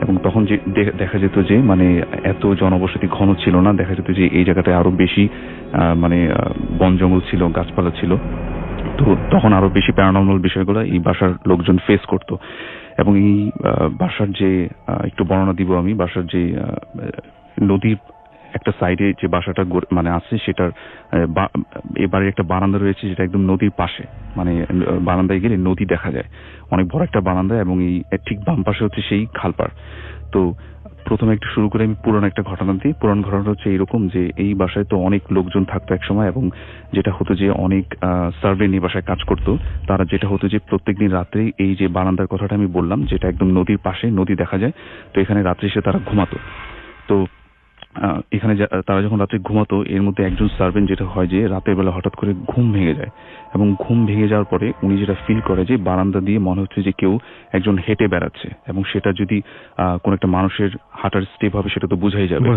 এবং তখন যে দেখা যেত যে মানে এত জনবসতি ঘন ছিল না, দেখা যেত যে এই জায়গাটায় আরো বেশি মানে বন জঙ্গল ছিল, গাছপালা ছিল। তো তখন আরো বেশি প্যারানর্মাল বিষয়গুলো এই বাসার লোকজন ফেস করতো। এবং এই বাসার যে একটু বর্ণনা দিব আমি, বাসার যে নদীর একটা সাইডে যে বাসাটা মানে আছে সেটার এবারে একটা বারান্দা রয়েছে যেটা একদম নদীর পাশে, মানে বারান্দায় গেলে নদী দেখা যায়, অনেক বড় একটা বারান্দা, এবং এই ঠিক বাম পাশে হচ্ছে সেই খালপাড়। তো প্রথমে একটু শুরু করে আমি পুরনো একটা ঘটনা দিই। পুরনো ঘটনাটা হচ্ছে এরকম যে এই বাসায় তো অনেক লোকজন থাকতো এক সময়, এবং যেটা হতো যে অনেক সার্ভেন্ট এই বাসায় কাজ করতো। তারা যেটা হতো যে প্রত্যেকদিন রাত্রে এই যে বারান্দার কথাটা আমি বললাম, যেটা একদম নদীর পাশে, নদী দেখা যায়, তো এখানে রাত্রে এসে তারা ঘুমাতো। তো এখানে তারা যখন রাত্রে ঘুমাতো, এর মধ্যে একজন সার্ভেন্ট যেটা হয় যে রাতের বেলা হঠাৎ করে ঘুম ভেঙে যায়, এবং ঘুম ভেঙে যাওয়ার পরে উনি যেটা ফিল করে যে বারান্দা দিয়ে মনে হচ্ছে যে কেউ একজন হেঁটে বেড়াচ্ছে, এবং সেটা যদি কোন একটা মানুষের হাঁটার স্টেপ হবে সেটা তো বোঝাই যাবে,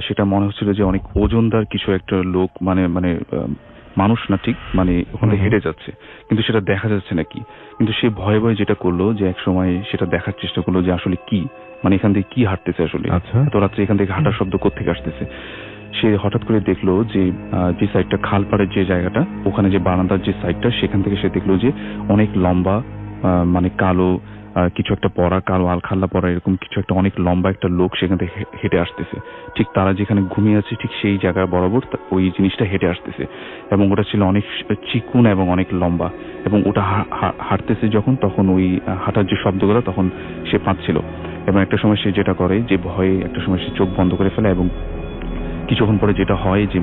সেটা মনে হচ্ছিল যে অনেক ওজনদার কিছু একটা লোক, মানে মানুষ না ঠিক, মানে ওখানে হেঁটে যাচ্ছে, কিন্তু সেটা দেখা যাচ্ছে না কি। কিন্তু সে ভয়ে ভয়ে যেটা করলো যে এক সময় সেটা দেখার চেষ্টা করলো যে আসলে কি, মানে এখান থেকে কি হাঁটতেছে আসলে, এত রাত্রে এখান থেকে হাঁটার শব্দ কোত্থেকে আসতেছে। সে হঠাৎ করে দেখলো যে যে সাইডটা খালপাড়ের যে জায়গাটা, ওখানে যে বারান্দার যে সাইডটা, সেখান থেকে সে দেখলো যে অনেক লম্বা, মানে কালো কিছু একটা পরা, কালো আলখাল্লা পরা, এরকম কিছু একটা অনেক লম্বা একটা লোক সেখান থেকে হেঁটে আসতেছে। ঠিক তারা যেখানে ঘুমিয়ে আছে ঠিক সেই জায়গা বরাবর ওই জিনিসটা হেঁটে আসতেছে, এবং ওটা ছিল অনেক চিকুন এবং অনেক লম্বা, এবং ওটা হাঁটতেছে যখন, তখন ওই হাঁটার যে শব্দগুলো তখন সে পাচ্ছিল। এবং একটা সময় সে যেটা করে যে ভয়ে একটা সময় সে চোখ বন্ধ করে ফেলে, এবং কিছুক্ষণ পরে যেটা হয় যে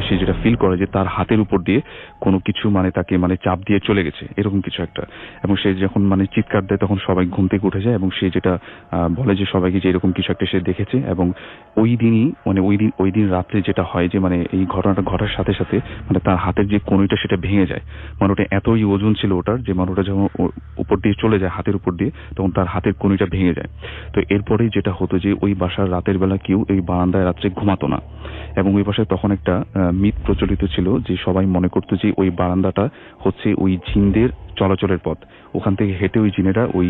সে যেটা ফিল করে যে তার হাতের উপর দিয়ে কোনো কিছু মানে তাকে মানে চাপ দিয়ে চলে গেছে, এরকম কিছু একটা। এবং সে যখন মানে চিৎকার দেয় তখন সবাই ঘুম থেকে উঠে যায়, এবং সে যেটা বলে যে সবাইকে যে এরকম কিছু একটা সে দেখেছে। এবং ওই দিনই মানে ওই দিন রাত্রে যেটা হয় যে মানে এই ঘটনাটা ঘটার সাথে সাথে মানে তার হাতের যে কনুইটা সেটা ভেঙে যায়, মানে ওটা এতই ওজন ছিল ওটার যে মানে ওটা যখন উপর দিয়ে চলে যায় হাতের উপর দিয়ে, তখন তার হাতের কনুইটা ভেঙে যায়। তো এরপরেই যেটা হতো যে ওই বাসার রাতের বেলা কেউ এই বারান্দায় রাত্রে ঘুমাতো না, এবং ওই বাসায় তখন একটা মিথ প্রচলিত ছিল যে সবাই মনে করতো যে ওই বারান্দাটা হচ্ছে ওই জিনদের চলাচলের পথ, ওখান থেকে হেঁটে ওই জিনেরা ওই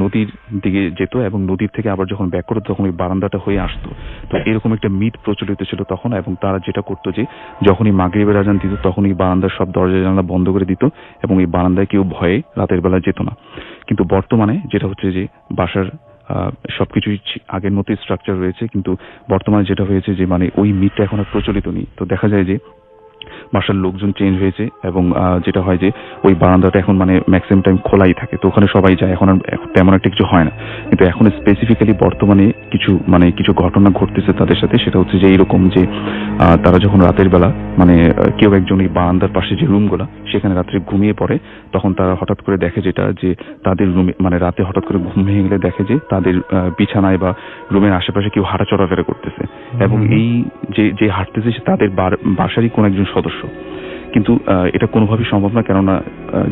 নদীর দিকে যেত, এবং নদীর থেকে আবার যখন ব্যাক করতো তখন ওই বারান্দাটা হয়ে আসতো। তো এরকম একটা মিথ প্রচলিত ছিল তখন, এবং তারা যেটা করতো যে যখনই মাগরিবের আজান দিত তখনই বারান্দার সব দরজা জানালা বন্ধ করে দিত, এবং এই বারান্দায় কেউ ভয়ে রাতের বেলা যেত না। কিন্তু বর্তমানে যেটা হচ্ছে যে বাসার সবকিছুই আগের মতোই স্ট্রাকচার রয়েছে, কিন্তু বর্তমানে যেটা হয়েছে যে মানে ওই মিথটা এখন আর প্রচলিত নেই। তো দেখা যায় যে বাসার লোকজন চেঞ্জ হয়েছে, এবং যেটা হয় যে ওই বারান্দাটা এখন মানে ম্যাক্সিমাম টাইম খোলাই থাকে, তো ওখানে সবাই যায়, এখন আর তেমন একটা কিছু হয় না। কিন্তু এখন স্পেসিফিক্যালি বর্তমানে কিছু ঘটনা ঘটতেছে তাদের সাথে, সেটা হচ্ছে যে এইরকম যে তারা যখন রাতের বেলা মানে কেউ একজন এই বারান্দার পাশে যে রুমগুলা সেখানে রাত্রে ঘুমিয়ে পড়ে, তখন তারা হঠাৎ করে দেখে যেটা যে তাদের রুমে মানে রাতে হঠাৎ করে ঘুম ভেঙে গেলে দেখে যে তাদের বিছানায় বা রুমের আশেপাশে কেউ হাঁটা চলাফেরা করতেছে, এবং এই যে হাঁটতেছে তাদের বাসারই কোন একজন সদস্য। কিন্তু এটা কোনোভাবেই সম্ভব না, কেননা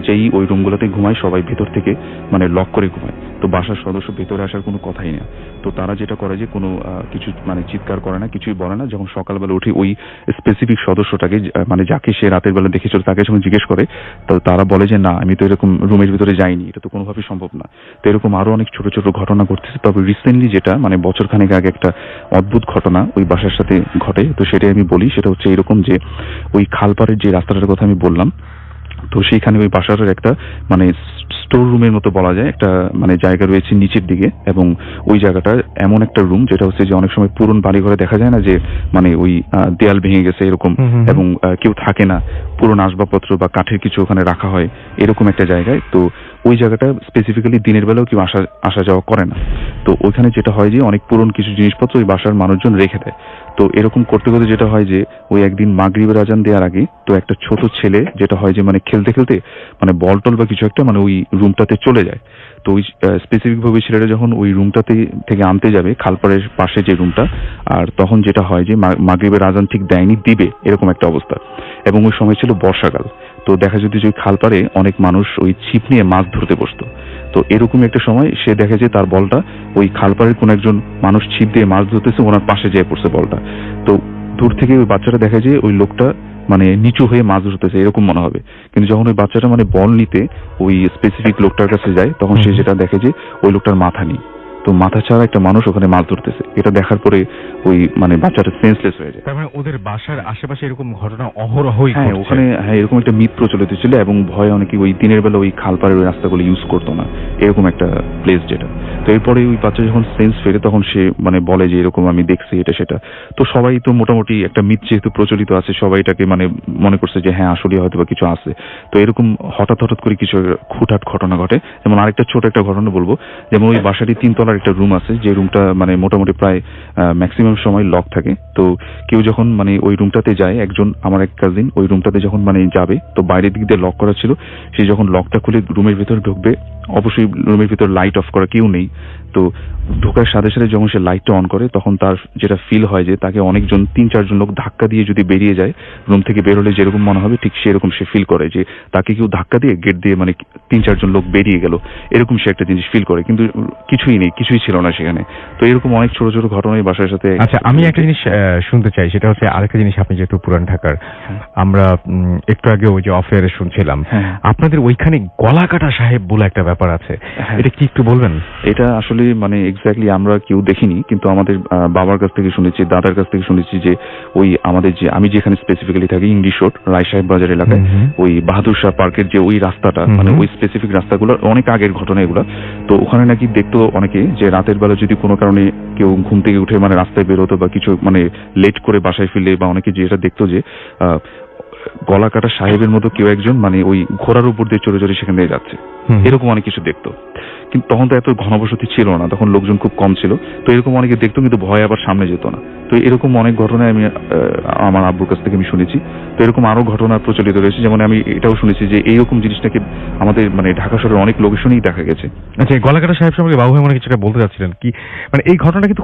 যেই ওই রুমগুলোতে ঘুমায় সবাই ভেতর থেকে মানে লক করে ঘুমায়, তো বাসার সদস্য ভেতরে আসার কোনো কথাই না। তো তারা যেটা করে যে কোনো কিছু মানে চিৎকার করে না, কিছুই বলে না। যখন সকালবেলা উঠে ওই স্পেসিফিক সদস্যটাকে মানে যাকে সে রাতের বেলা দেখেছিল তাকে যখন জিজ্ঞেস করে, তো তারা বলে যে না, আমি তো এরকম রুমের ভিতরে যাইনি, এটা তো কোনোভাবেই সম্ভব না। তো এরকম আরো অনেক ছোট ছোট ঘটনা ঘটতেছে। তবে রিসেন্টলি যেটা মানে বছরখানেক আগে একটা অদ্ভুত ঘটনা ওই বাসার সাথে ঘটে, তো সেটাই আমি বলি। সেটা হচ্ছে এরকম যে ওই খালপাড়ের যে রাস্তাটার কথা আমি বললাম, তো সেইখানে ওই বাসাটার একটা মানে স্টোর রুমের মতো বলা যায় একটা মানে জায়গা রয়েছে নিচের দিকে, এবং ওই জায়গাটা এমন একটা রুম যেটা হচ্ছে যে অনেক সময় পুরনো বাড়িঘরে দেখা যায় না যে মানে ওই দেয়াল ভেঙে গেছে এরকম, এবং কেউ থাকে না, পুরনো আসবাবপত্র বা কাঠের কিছু ওখানে রাখা হয়, এরকম একটা জায়গায়। তো ওই জায়গাটা স্পেসিফিক্যালি দিনের বেলাও কেউ আসা যাওয়া করে না। তো ওইখানে যেটা হয় যে অনেক পুরনো কিছু জিনিসপত্র ওই বাসার মানুষজন রেখে দেয়। তো এরকম করতে করতে যেটা হয় যে ওই একদিন মাগরিবের আজান দেওয়ার আগে তো একটা ছোট ছেলে যেটা হয় যে মানে খেলতে খেলতে মানে বল টল বা কিছু একটা মানে ওই রুমটাতে চলে যায়। তো ওই স্পেসিফিক ভাবে ছেলেটা যখন ওই রুমটাতে থেকে আনতে যাবে খালপাড়ের পাশে যে রুমটা, আর তখন যেটা হয় যে মাগরিবের আজান ঠিক দেয়নি, দিবে এরকম একটা অবস্থা, এবং ওই সময় ছিল বর্ষাকাল। তো দেখা যেত যে ওই খালপাড়ে অনেক মানুষ ওই ছিপ নিয়ে মাছ ধরতে বসতো। তো এরকম একটা সময় সে দেখে যে তার বলটা ওই খালপাড়ের কোন একজন মানুষ ছিপ দিয়ে মাছ ধরতেছে, ওনার পাশে যেয়ে পড়ছে বলটা। তো দূর থেকে ওই বাচ্চাটা দেখে যে ওই লোকটা মানে নিচু হয়ে মাছ ধরতেছে এরকম মনে হবে, কিন্তু যখন ওই বাচ্চাটা মানে বল নিতে ওই স্পেসিফিক লোকটার কাছে যায় তখন সে যেটা দেখে যে ওই লোকটার মাথা নেই। তো মাথা ছাড়া একটা মানুষ ওখানে মাছ ধরতেছে, এটা দেখার পরে ওই মানে বাচ্চাটা সেন্সলেস হয়ে যায়। তার মানে ওদের বাসার আশেপাশে এরকম ঘটনা অহরহই হ্যাঁ, ওখানে হ্যাঁ এরকম একটা মিথ প্রচলিত ছিল, এবং ভয়ে অনেকে ওই দিনের বেলা ওই খালপাড়ের ওই রাস্তাগুলো ইউজ করতো না, এরকম একটা প্লেস যেটা। তো এরপরে ওই বাচ্চা যখন সেন্স ফেরে তখন সে মানে বলে যে এরকম আমি দেখছি এটা সেটা। তো সবাই তো মোটামুটি একটা মিথ যেহেতু প্রচলিত আছে, সবাই এটাকে মানে মনে করছে যে হ্যাঁ আসলে হয়তো বা কিছু আছে। তো এরকম হঠাৎ করে কিছু খুঁটহাট ঘটনা ঘটে। যেমন আরেকটা ছোট একটা ঘটনা বলবো, যেমন ওই বাসাটি 3 তলার একটা রুম আছে, যে রুমটা মানে মোটামুটি প্রায় ম্যাক্সিমাম সময় লক থাকে। তো কেউ যখন মানে ওই রুমটাতে যায়, একজন আমার এক কাজিন ওই রুমটাতে যখন মানে যাবে, তো বাইরের দিক দিয়ে লক করা ছিল, সে যখন লকটা খুলে রুমের ভিতরে ঢুকবে, অবশ্যই রুমের ভিতর লাইট অফ করা, কেউ নেই। তো ঢোকার সাথে সাথে যখন সে লাইটটা অন করে, তখন তার যেটা ফিল হয় যে তাকে অনেকজন 3-4 লোক ধাক্কা দিয়ে যদি বেরিয়ে যায়, রুম থেকে বের হলে যেরকম মনে হবে ঠিক সেরকম সে ফিল করে যে তাকে কেউ ধাক্কা দিয়ে গেট দিয়ে মানে 3-4 লোক বেরিয়ে গেল, এরকম সে একটা জিনিস ফিল করে, কিন্তু কিছুই নেই, কিছুই ছিল না সেখানে। তো এরকম অনেক ছোট ছোট ঘটনা এই বাসার সাথে। আচ্ছা, আমি একটা জিনিস শুনতে চাই, সেটা হচ্ছে আরেকটা জিনিস, আপনি যেহেতু পুরান ঢাকার, আমরা একটু আগে ওই যে অফেয়ারে শুনছিলাম আপনাদের ওইখানে গলাকাটা সাহেব বলে একটা ব্যাপার আছে, এটা কি একটু বলবেন? এটা আসলে মানে এক্স্যাক্টলি আমরা কেউ দেখিনি, কিন্তু আমাদের বাবার কাছ থেকে শুনেছি, দাদার কাছ থেকে শুনেছি যে ওই আমাদের যে আমি যেখানে স্পেসিফিক্যালি থাকি ইংলিশ রোড রায় সাহেব বাজার এলাকায়, ওই বাহাদুর শাহ পার্কের যে ওই রাস্তাটা, মানে ওই স্পেসিফিক রাস্তাগুলো অনেক আগের ঘটনা এগুলো। তো ওখানে নাকি দেখতো অনেকে যে রাতের বেলা যদি কোনো কারণে কেউ ঘুম থেকে উঠে মানে রাস্তায় বেরোতো বা কিছু মানে লেট করে বাসায় ফিরলে, বা অনেকে যেটা দেখতো যে গলা কাটা সাহেবের মতো কেউ একজন মানে ওই ঘোড়ার উপর দিয়ে চড়ে চড়ে সেখান দিয়ে যাচ্ছে, এরকম অনেক কিছু দেখতো। কিন্তু তখন তো এত ঘনবসতি ছিল না, তখন লোকজন খুব কম ছিল। তো এরকম অনেকে দেখতো, কিন্তু ভয় আবার সামনে যেত না। তো এরকম অনেক ঘটনা আমি আমার আব্বুর কাছ থেকে আমি শুনেছি। তো এরকম আরো ঘটনা প্রচলিত রয়েছে, যেমন আমি এটাও শুনেছি যে এইরকম জিনিসটাকে আমাদের মানে ঢাকা শহরের অনেক লোকেশনেই দেখা গেছে। আচ্ছা, গলাকাটা সাহেব সম্পর্কে বাবু ভাই মনে কিছুটা বলতে যাচ্ছিলেন কি, মানে এই ঘটনাটা কিন্তু